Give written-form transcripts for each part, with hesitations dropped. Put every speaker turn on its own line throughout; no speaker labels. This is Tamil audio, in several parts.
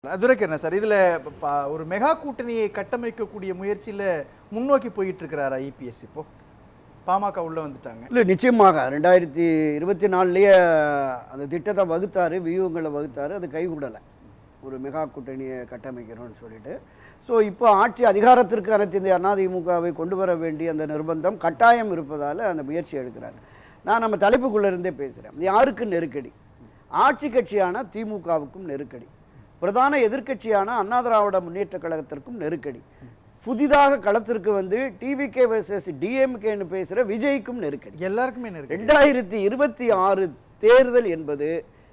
துரைக்கண்ணன் சார், இதுல ஒரு மெகா கூட்டணியை கட்டமைக்கக்கூடிய முயற்சியில முன்னோக்கி போயிட்டு இருக்கிறாரா இபிஎஸ்? இப்போ பாமக உள்ள வந்துட்டாங்க.
இல்லை, நிச்சயமாக 2024 அந்த திட்டத்தை வகுத்தாரு, வியூகங்களை வகுத்தாரு. அது கைகூடலை, ஒரு மெகா கூட்டணியை கட்டமைக்கணும்னு சொல்லிட்டு. ஸோ இப்போ ஆட்சி அதிகாரத்திற்கு அனைத்து இந்த அதிமுகவை கொண்டு வர வேண்டிய அந்த நிர்பந்தம் கட்டாயம் இருப்பதால் அந்த முயற்சி எடுக்கிறார். நான் நம்ம தலைப்புக்குள்ளே இருந்தே பேசுகிறேன். யாருக்கு நெருக்கடி? ஆட்சி கட்சியான திமுகவுக்கும் நெருக்கடி, பிரதான எதிர்க்கட்சியான அண்ணா திராவிட முன்னேற்ற கழகத்திற்கும் நெருக்கடி, புதிதாக களத்திற்கு வந்து டிவிகே வெர்சஸ் டிஎம்கேன்னு பேசுகிற விஜய்க்கும் நெருக்கடி, எல்லாருக்குமே நெருக்கடி. 2026 தேர்தல் என்பது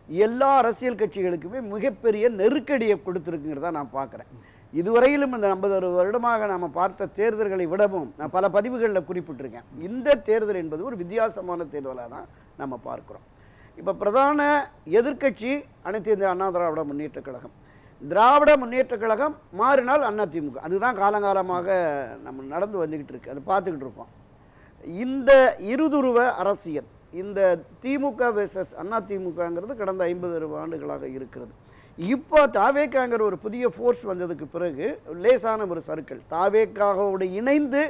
எல்லா அரசியல் கட்சிகளுக்குமே மிகப்பெரிய நெருக்கடியை கொடுத்துருக்குங்கிறத நான் பார்க்குறேன். இதுவரையிலும் இந்த 50 வருடமாக நாம் பார்த்த தேர்தல்களை விடவும் நான் பல பதிவுகளில் குறிப்பிட்டிருக்கேன். இந்த தேர்தல் என்பது ஒரு வித்தியாசமான தேர்தலாக தான் நம்ம பார்க்குறோம். இப்போ பிரதான எதிர்க்கட்சி அனைத்து இந்த அண்ணா திராவிட முன்னேற்ற கழகம். திராவிட முன்னேற்ற கழகம் மாறினால் அதிமுக. அதுதான் காலங்காலமாக நம்ம நடந்து வந்துக்கிட்டு இருக்கு, அது பார்த்துக்கிட்டு இருக்கோம். இந்த இருதுருவ அரசியல், இந்த திமுக வெர்சஸ் அதிமுகங்கிறது கடந்த 50 ஆண்டுகளாக இருக்கிறது. இப்போ தாவேக்காங்கிற ஒரு புதிய ஃபோர்ஸ் வந்ததுக்கு பிறகு லேசான ஒரு சர்க்கிள் தாவேக்காவோடு இணைந்து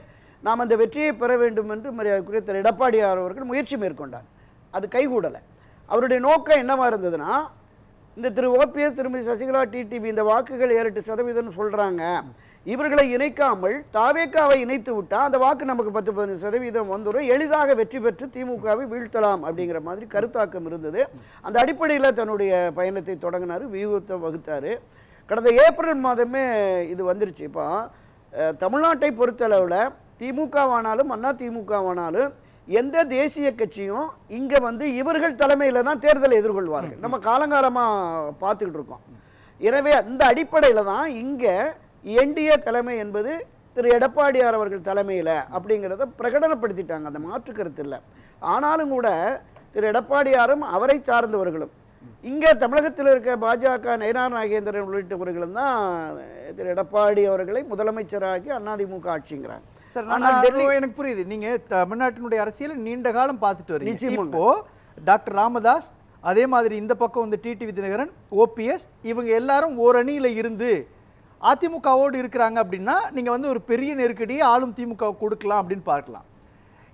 நாம் அந்த வெற்றியை பெற வேண்டும் என்று மரியாதைக்குரிய திரு எடப்பாடியார் அவர்கள் முயற்சி மேற்கொண்டார். அது கைகூடலை. அவருடைய நோக்கம் என்னவா இருந்ததுன்னா, இந்த திரு ஓபிஎஸ், திருமதி சசிகலா, டிடிவி இந்த வாக்குகள் 7% சொல்கிறாங்க, இவர்களை இணைக்காமல் தாவேக்காவை இணைத்து விட்டால் அந்த வாக்கு நமக்கு 10-15% வந்துடும், எளிதாக வெற்றி பெற்று திமுகவை வீழ்த்தலாம் அப்படிங்கிற மாதிரி கருத்தாக்கம் இருந்தது. அந்த அடிப்படையில் தன்னுடைய பயணத்தை தொடங்கினார், வியூகத்தை வகுத்தார். கடந்த ஏப்ரல் மாதமே இது வந்துருச்சு. இப்போ தமிழ்நாட்டை பொறுத்தளவில் திமுகவானாலும் அதிமுகவானாலும் எந்த தேசிய கட்சியும் இங்கே வந்து இவர்கள் தலைமையில் தான் தேர்தலை எதிர்கொள்வார்கள். நம்ம காலங்காலமாக பார்த்துக்கிட்டு இருக்கோம். எனவே அந்த அடிப்படையில் தான் இங்கே என்டிஏ தலைமை என்பது திரு எடப்பாடியார் அவர்கள் தலைமையில் அப்படிங்கிறத பிரகடனப்படுத்திட்டாங்க, அந்த மாற்று கருத்து இல்லை. ஆனாலும் கூட திரு எடப்பாடியாரும் அவரை சார்ந்தவர்களும் இங்கே தமிழகத்தில் இருக்க பாஜக நயினார் நாகேந்திரன் உள்ளிட்டவர்களும் தான் திரு எடப்பாடி அவர்களை முதலமைச்சராகி அதிமுக ஆட்சிங்கிறாங்க.
எனக்கு புரியுது, நீங்க தமிழ்நாட்டினுடைய அரசியல் நீண்ட காலம் பார்த்துட்டு வரீங்க. இப்போ டாக்டர் ராமதாஸ், அதே மாதிரி இந்த பக்கம் வந்து டிடிவி தினகரன், ஓபிஎஸ், இவங்க எல்லாரும் ஒரு அணியில இருந்து அதிமுகவோடு இருக்கிறாங்க அப்படின்னா நீங்க வந்து ஒரு பெரிய நெருக்கடியை ஆளும் திமுக கொடுக்கலாம் அப்படின்னு பார்க்கலாம்.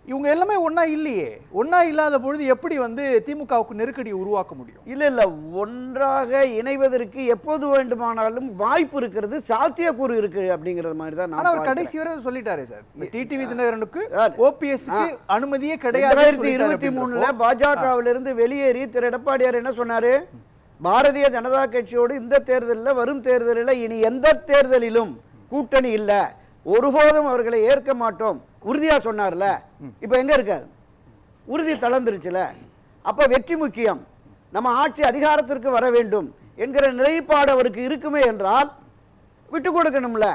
இவங்க எல்லாமே ஒன்றா இல்லையே. ஒன்றா இல்லாத பொழுது எப்படி வந்து திமுகவுக்கு நெருக்கடியை உருவாக்க முடியும்? இல்லை,
ஒன்றாக இணைவதற்கு எப்போது வேண்டுமானாலும் வாய்ப்பு இருக்கிறது, சாத்தியக்கூறு இருக்கு அப்படிங்கிறது மாதிரி தான்.
ஆனால் அவர் கடைசி வரை சொல்லிட்டாரே சார், டிடிவி தினகரனுக்கு ஓபிஎஸ்க்கு அனுமதியே கிடையாது.
2023 பாஜகவிலிருந்து வெளியேறி திரு எடப்பாடியார் என்ன சொன்னாரு? பாரதிய ஜனதா கட்சியோடு இந்த தேர்தலில், வரும் தேர்தலில், இனி எந்த தேர்தலிலும் கூட்டணி இல்லை, ஒருபோதும் அவர்களை ஏற்க மாட்டோம் உறுதியா சொன்னார்ல. இப்ப எங்க இருக்காரு? உறுதி தளர்ந்துருச்சுல. அப்ப வெற்றி முக்கியம், நம்ம ஆட்சி அதிகாரத்திற்கு வர வேண்டும் என்கிற நிலைப்பாடு அவருக்கு இருக்குமே என்றால் விட்டு கொடுக்கணும்ல.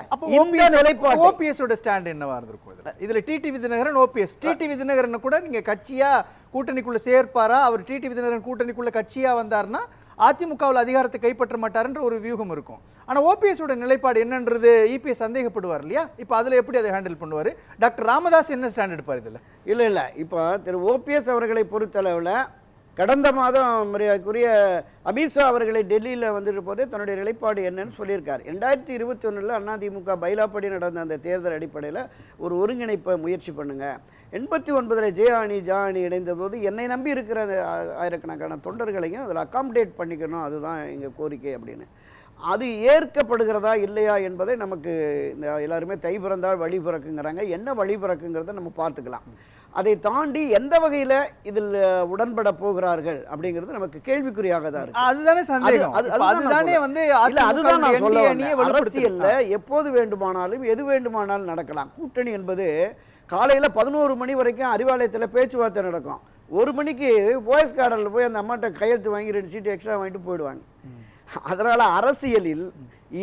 ஓபிஎஸ் ஸ்டாண்ட் என்னவா இருந்திருக்கும் இதுல? டிடிவி தினகரன், ஓபிஎஸ், டிடிவி தினகரன் கூட நீங்க கட்சியா கூட்டணிக்குள்ள சேர்ப்பாரா? அவர் டிடிவி தினகரன் கூட்டணிக்குள்ள கட்சியா வந்தார்னா அதிமுகவில் அதிகாரத்தை கைப்பற்ற மாட்டாருன்ற ஒரு வியூகம் இருக்கும். ஆனால் ஓபிஎஸோட நிலைப்பாடு என்னன்றது இபிஎஸ் சந்தேகப்படுவார் இல்லையா? இப்போ அதில் எப்படி அதை ஹேண்டில் பண்ணுவார்? டாக்டர் ராமதாஸ் என்ன ஸ்டாண்ட் எடுப்பார் இதில்?
இல்லை, இப்போ திரு ஓபிஎஸ் அவர்களை பொறுத்தளவில் கடந்த மாதம் மரியாதைக்குரிய அமித்ஷா அவர்களை டெல்லியில் வந்துட்டு போது தன்னுடைய நிலைப்பாடு என்னன்னு சொல்லியிருக்கார். 2021 அதிமுக பைலாப்படி நடந்த அந்த தேர்தல் அடிப்படையில் ஒரு ஒருங்கிணைப்பை முயற்சி பண்ணுங்க. 89 ஜா அணி இணைந்த போது என்னை நம்பி இருக்கிற ஆயிரக்கணக்கான தொண்டர்களையும் அதில் அகாமடேட் பண்ணிக்கணும், அதுதான் எங்கள் கோரிக்கை அப்படின்னு. அது ஏற்கப்படுகிறதா இல்லையா என்பதை நமக்கு இந்த எல்லாருமே தை பிறந்தால் வழி பிறக்குங்கிறாங்க. என்ன வழி பிறக்குங்கிறத நம்ம பார்த்துக்கலாம். அதை தாண்டி எந்த வகையில் இதில் உடன்பட போகிறார்கள் அப்படிங்கிறது நமக்கு கேள்விக்குறியாக தான் இருக்கு.
அதுதானே சந்தேகம். அதுதானே வந்து
அதுதான் நான் சொல்ல வந்தேன். அரசியல்ல எப்போது வேண்டுமானாலும் எது வேண்டுமானாலும் நடக்கலாம். கூட்டணி என்பது காலையில் 11 மணி வரைக்கும் அறிவாலயத்தில் பேச்சுவார்த்தை நடக்கும். 1 மணிக்கு போயஸ் கார்டனில் போய் அந்த அம்மாட்ட கையெழுத்து வாங்கி 2 சீட்டு எக்ஸ்ட்ரா வாங்கிட்டு போயிடுவாங்க. அதனால் அரசியலில்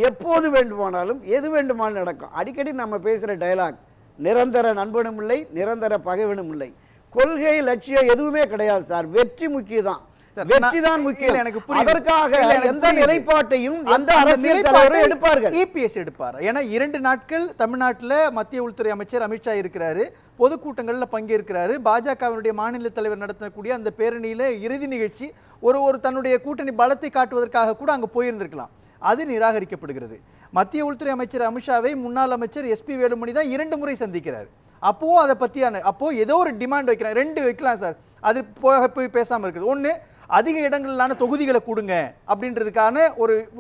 எப்போது வேண்டுமானாலும் எது வேண்டுமானாலும் நடக்கும். அடிக்கடி நம்ம பேசுகிற டயலாக், நிரந்தர நண்பனும் இல்லை, நிரந்தர பகைவனும் இல்லை. கொள்கை லட்சியம் எதுவுமே கிடையாது சார், வெற்றி முக்கியம் தான். வெற்றி தான் முக்கியம். எனக்கு அதற்காக எந்த நிலைப்பாட்டையும் எந்த அரசியல் தலைவரும் எடுப்பார்கள்,
இபிஎஸ் எடுப்பார். ஏன்னா 2 நாட்கள் தமிழ்நாட்டில் மத்திய உள்துறை அமைச்சர் அமித்ஷா இருக்கிறாரு, பொதுக்கூட்டங்களில் பங்கேற்கிறாரு. பாஜகவினுடைய மாநில தலைவர் நடத்தக்கூடிய அந்த பேரணியில் இறுதி நிகழ்ச்சி ஒரு தன்னுடைய கூட்டணி பலத்தை காட்டுவதற்காக கூட அங்கே போயிருந்திருக்கலாம். அது நிராகரிக்கப்படுகிறது. மத்திய உள்துறை அமைச்சர் அமித்ஷாவை முன்னாள் அமைச்சர் எஸ்பி வேலுமணி தான் 2 முறை சந்திக்கிறார். அப்போவும் அதை பற்றியான ஏதோ ஒரு டிமாண்ட் வைக்கிறேன், 2 வைக்கலாம் சார், அது போய் பேசாமல் இருக்குது. ஒன்று, அதிக இடங்களான தொகுதிகளை கொடுங்க அப்படின்றதுக்கான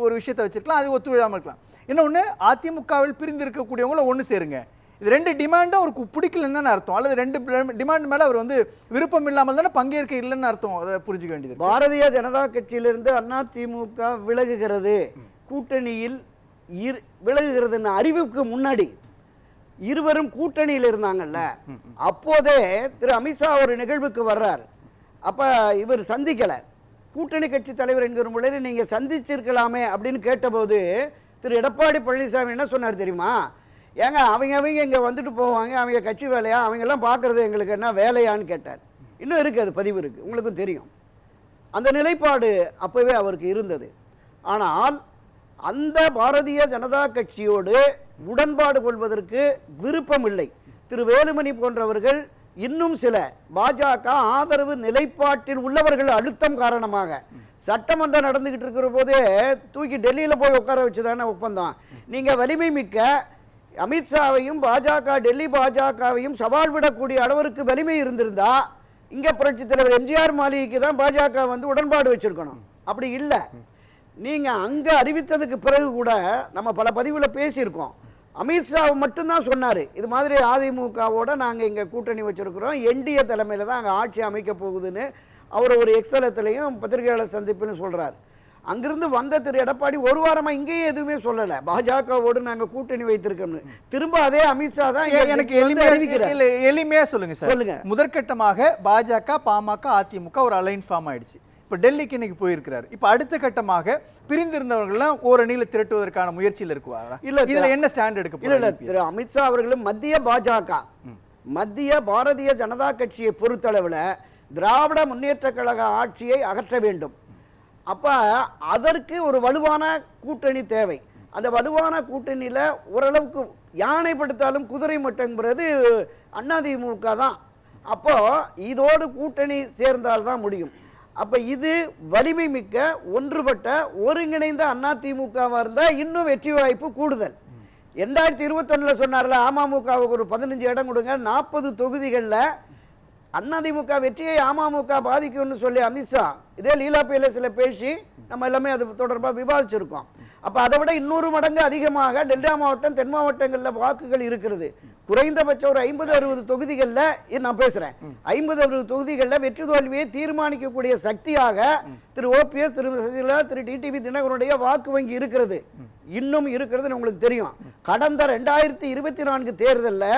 ஒரு விஷயத்தை வச்சிருக்கலாம், அது ஒத்துழையாமல் இருக்கலாம். இன்னொன்று, அதிமுகவில் பிரிந்து இருக்கக்கூடியவங்கள ஒன்று சேருங்க. இது 2 டிமாண்டும் அவருக்கு பிடிக்கலன்னு தானே அர்த்தம், அல்லது 2 டிமாண்ட் மேலே அவர் விருப்பம் இல்லாமல் தானே பங்கேற்க இல்லைன்னு அர்த்தம். அதை புரிஞ்சுக்க வேண்டியது.
பாரதிய ஜனதா கட்சியிலிருந்து அதிமுக விலகுகிறது, கூட்டணியில் விலகுகிறதுன்னு அறிவுக்கு முன்னாடி இருவரும் கூட்டணியில் இருந்தாங்கல்ல, அப்போதே திரு அமித்ஷா ஒரு நிகழ்வுக்கு வர்றார். அப்ப இவர் சந்திக்கல, கூட்டணி கட்சி தலைவர் என்கிற முறையில் நீங்க சந்திச்சிருக்கலாமே அப்படின்னு கேட்டபோது திரு எடப்பாடி பழனிசாமி என்ன சொன்னார் தெரியுமா? ஏங்க அவங்க இங்க வந்துட்டு போவாங்க, அவங்க கட்சி வேலையா, அவங்க எல்லாம் பார்க்கறது எங்களுக்கு என்ன வேலையான்னு கேட்டார். இன்னும் இருக்கு, அது பதிவு இருக்கு, உங்களுக்கும் தெரியும். அந்த நிலைப்பாடு அப்பவே அவருக்கு இருந்தது. ஆனால் அந்த பாரதிய ஜனதா கட்சியோடு உடன்பாடு கொள்வதற்கு விருப்பம் இல்லை. திரு வேலுமணி போன்றவர்கள் இன்னும் சில பாஜக ஆதரவு நிலைப்பாட்டில் உள்ளவர்கள் அழுத்தம் காரணமாக சட்டமன்றம் நடந்துகிட்டு இருக்கிற போதே தூக்கி டெல்லியில் போய் உட்கார வச்சுதானே ஒப்பந்தம். நீங்க வலிமை மிக்க அமித்ஷாவையும் பாஜக டெல்லி பாஜகவையும் சவால் விடக்கூடிய அளவிற்கு வலிமை இருந்திருந்தா இங்க புரட்சி தலைவர் எம்ஜிஆர் மாளிகைக்கு தான் பாஜக உடன்பாடு வச்சிருக்கணும். அப்படி இல்லை. நீங்க அங்க அறிவித்ததுக்கு பிறகு கூட நம்ம பல பதிவுல பேசியிருக்கோம். அமித்ஷா மட்டும்தான் சொன்னாரு, இது மாதிரி அதிமுகவோட நாங்க இங்க கூட்டணி வச்சிருக்கிறோம், என்டிஏ தலைமையில தான் அங்க ஆட்சி அமைக்க போகுதுன்னு அவர் ஒரு எக்ஸலத்திலையும் பத்திரிகையாளர் சந்திப்புன்னு சொல்றாரு. அங்கிருந்து வந்த திரு எடப்பாடி ஒரு வாரமா இங்கேயே எதுவுமே சொல்லல, பாஜகவோடு நாங்க கூட்டணி வைத்திருக்கோம்னு. திரும்ப அதே அமித்ஷா தான்
எனக்கு எளிமையா சொல்லுங்க சார். சொல்லுங்க. முதற்கட்டமாக பாஜக பாமக அதிமுக ஒரு அலைன்ஸ் ஃபார்ம் ஆயிடுச்சு. இப்போ டெல்லிக்கு இன்னைக்கு போயிருக்கிறார். இப்போ அடுத்த கட்டமாக பிரிந்திருந்தவர்கள்லாம் ஒரு அணியில திரட்டுவதற்கான முயற்சியில் இருக்குவாரா? இல்ல, இதுல என்ன ஸ்டாண்ட் எடுக்க?
இல்ல, திரு அமித்ஷா அவர்களும் மத்திய பாஜக மத்திய பாரதிய ஜனதா கட்சியை பொறுத்தளவுல திராவிட முன்னேற்ற கழக ஆட்சியை அகற்ற வேண்டும். அப்ப அதற்கு ஒரு வலுவான கூட்டணி தேவை. அந்த வலுவான கூட்டணியில ஓரளவுக்கு யானை படுத்தாலும் குதிரை மட்டங்கிறது அதிமுக தான். அப்போ இதோடு கூட்டணி சேர்ந்தால்தான் முடியும். அப்ப இது வலிமை மிக்க ஒன்றுபட்ட ஒருங்கிணைந்த அதிமுகவா இருந்தா இன்னும் வெற்றி வாய்ப்பு கூடுதல். 2021 சொன்னார்ல, அமமுகவுக்கு ஒரு 15 இடம் கொடுங்க, 40 தொகுதிகளில் அதிமுக வெற்றியை அமமுக பாதிக்கும்னு சொல்லி அமித்ஷா இதே லீலா பேலஸ்ல பேசி நம்ம எல்லாமே அது தொடர்பாக விவாதிச்சிருக்கோம். அப்ப அதை விட 200 மடங்கு அதிகமாக டெல்டா மாவட்டம் தென் மாவட்டங்களில் வாக்குகள் இருக்கிறது. குறைந்தபட்சம் ஒரு 50-60 தொகுதிகளில் நான் பேசுறேன், 50-60 தொகுதிகளில் வெற்றி தோல்வியை தீர்மானிக்கக்கூடிய சக்தியாக திரு ஓபிஎஸ், திரு சசிகலா, திரு டிடிவி தினகரனுடைய வாக்கு வங்கி இருக்கிறது, இன்னும் இருக்கிறது உங்களுக்கு தெரியும். கடந்த 2024 தேர்தலில்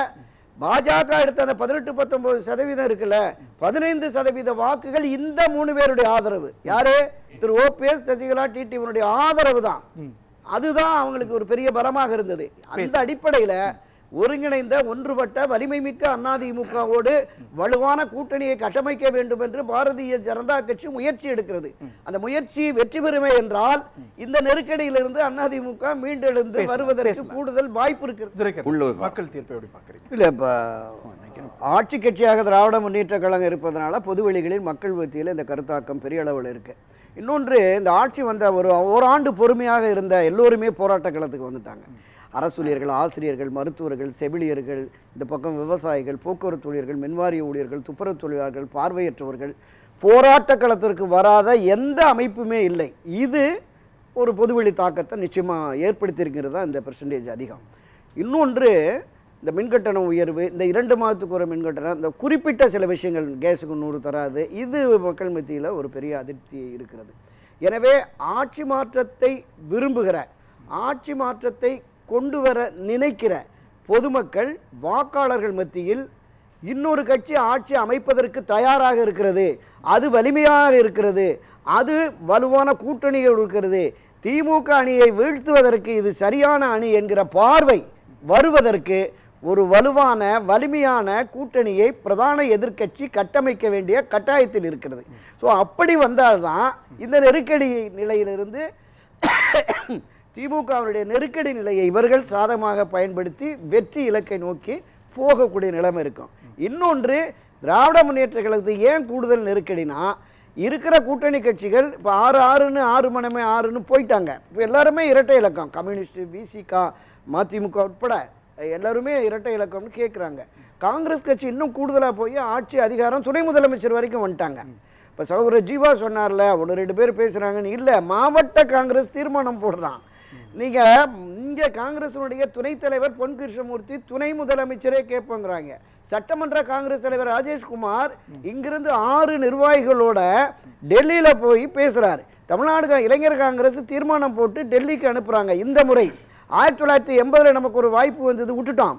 பாஜக எடுத்த அந்த 18-19% இருக்குல்ல, 15% வாக்குகள் இந்த 3 பேருடைய ஆதரவு. யாரு? திரு ஓபிஎஸ், சசிகலா, டிடிவினுடைய ஆதரவு தான். அதுதான் அவங்களுக்கு ஒரு பெரிய பலமாக இருந்தது. அந்த அடிப்படையில ஒருங்கிணைந்த ஒன்றுபட்ட வலிமை மிக்க அதிமுகவோடு வலுவான கூட்டணியை கட்டமைக்க வேண்டும் என்று பாரதிய ஜனதா கட்சி முயற்சி எடுக்கிறது. அந்த முயற்சி வெற்றி பெறுமே என்றால் இந்த நெருக்கடியிலிருந்து அதிமுக மீண்டெழுந்து வருவதற்கு கூடுதல் வாய்ப்பு இருக்கிறது.
மக்கள் தீர்ப்பை எப்படி பார்க்குறீங்க?
இல்ல, இப்ப ஆட்சி கட்சியாக திராவிட முன்னேற்ற கழகம் இருப்பதனால பொதுவெளிகளில் மக்கள் மத்தியில் இந்த கருத்தாக்கம் பெரிய அளவில் இருக்கு. இன்னொன்று, இந்த ஆட்சி வந்த ஒரு ஆண்டு பொறுமையாக இருந்த எல்லோருமே போராட்ட களத்துக்கு வந்துட்டாங்க. அரசூழியர்கள், ஆசிரியர்கள், மருத்துவர்கள், செவிலியர்கள், இந்த பக்கம் விவசாயிகள், போக்குவரத்து ஊழியர்கள், மின்வாரிய ஊழியர்கள், துப்புரவு தொழிலாளர்கள், பார்வையற்றவர்கள், போராட்ட களத்திற்கு வராத எந்த அமைப்புமே இல்லை. இது ஒரு பொதுவெளி தாக்கத்தை நிச்சயமா ஏற்படுத்தியிருக்கிறது தான் இந்த பெர்சன்டேஜ் அதிகம். இன்னொன்று, இந்த மின்கட்டண உயர்வு, இந்த 2 மாதத்துக்கு ஒரு மின்கட்டணம், இந்த குறிப்பிட்ட சில விஷயங்கள், கேஸுக்கு 100 தராது, இது மக்கள் மத்தியில் ஒரு பெரிய அதிர்ச்சி இருக்கிறது. எனவே ஆட்சி மாற்றத்தை விரும்புகிற, ஆட்சி மாற்றத்தை கொண்டு வர நினைக்கிற பொதுமக்கள் வாக்காளர்கள் மத்தியில் இன்னொரு கட்சி ஆட்சி அமைப்பதற்கு தயாராக இருக்கிறது, அது வலிமையாக இருக்கிறது, அது வலுவான கூட்டணியோடு இருக்கிறது, திமுக அணியை வீழ்த்துவதற்கு இது சரியான அணி என்கிற பார்வை வருவதற்கு ஒரு வலுவான வலிமையான கூட்டணியை பிரதான எதிர்க்கட்சி கட்டமைக்க வேண்டிய கட்டாயத்தில் இருக்கிறது. ஸோ அப்படி வந்தால்தான் இந்த நெருக்கடி நிலையிலிருந்து திமுகவுடைய நெருக்கடி நிலையை இவர்கள் சாதகமாக பயன்படுத்தி வெற்றி இலக்கை நோக்கி போகக்கூடிய நிலைமை இருக்கும். இன்னொன்று, திராவிட முன்னேற்ற கழகத்துக்கு ஏன் கூடுதல் நெருக்கடினா, இருக்கிற கூட்டணி கட்சிகள் இப்போ 6 மணமே 6ன்னு போயிட்டாங்க. இப்போ எல்லாருமே இரட்டை இலக்கம், கம்யூனிஸ்ட், விசிகா, மதிமுக உட்பட எல்லாருமே இரட்டை இலக்கம்னு கேட்குறாங்க. காங்கிரஸ் கட்சி இன்னும் கூடுதலாக போய் ஆட்சி அதிகாரம் துணை முதலமைச்சர் வரைக்கும் வந்துட்டாங்க. இப்போ சகோதரர் ஜீவா சொன்னார்ல, 1-2 பேர் பேசுகிறாங்கன்னு இல்லை, மாவட்ட காங்கிரஸ் தீர்மானம் போடுறான். நீங்கள் இங்கே காங்கிரஸினுடைய துணைத் தலைவர் பொன் கிருஷ்ணமூர்த்தி துணை முதலமைச்சரே கேட்போங்கிறாங்க. சட்டமன்ற காங்கிரஸ் தலைவர் ராஜேஷ்குமார் இங்கிருந்து 6 நிர்வாகிகளோட டெல்லியில் போய் பேசுகிறார். தமிழ்நாடு இளைஞர் காங்கிரஸ் தீர்மானம் போட்டு டெல்லிக்கு அனுப்புகிறாங்க. இந்த முறை 1980 நமக்கு ஒரு வாய்ப்பு வந்தது, விட்டுட்டோம்.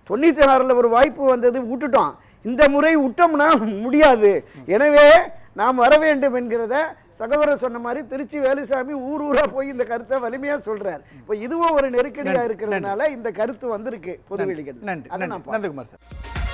96 ஒரு வாய்ப்பு வந்தது, விட்டுட்டோம். இந்த முறை விட்டோம்னா முடியாது. எனவே நாம் வர வேண்டும் என்கிறத சகோதரர் சொன்ன மாதிரி திருச்சி வேலுசாமி ஊரா போய் இந்த கருத்தை வலிமையா சொல்றார். இப்போ இதுவும் ஒரு நெருக்கடியா இருக்கிறதுனால இந்த கருத்து வந்திருக்கு பொதுவெளிக்கு.
நன்றி நந்தகுமார் சார்.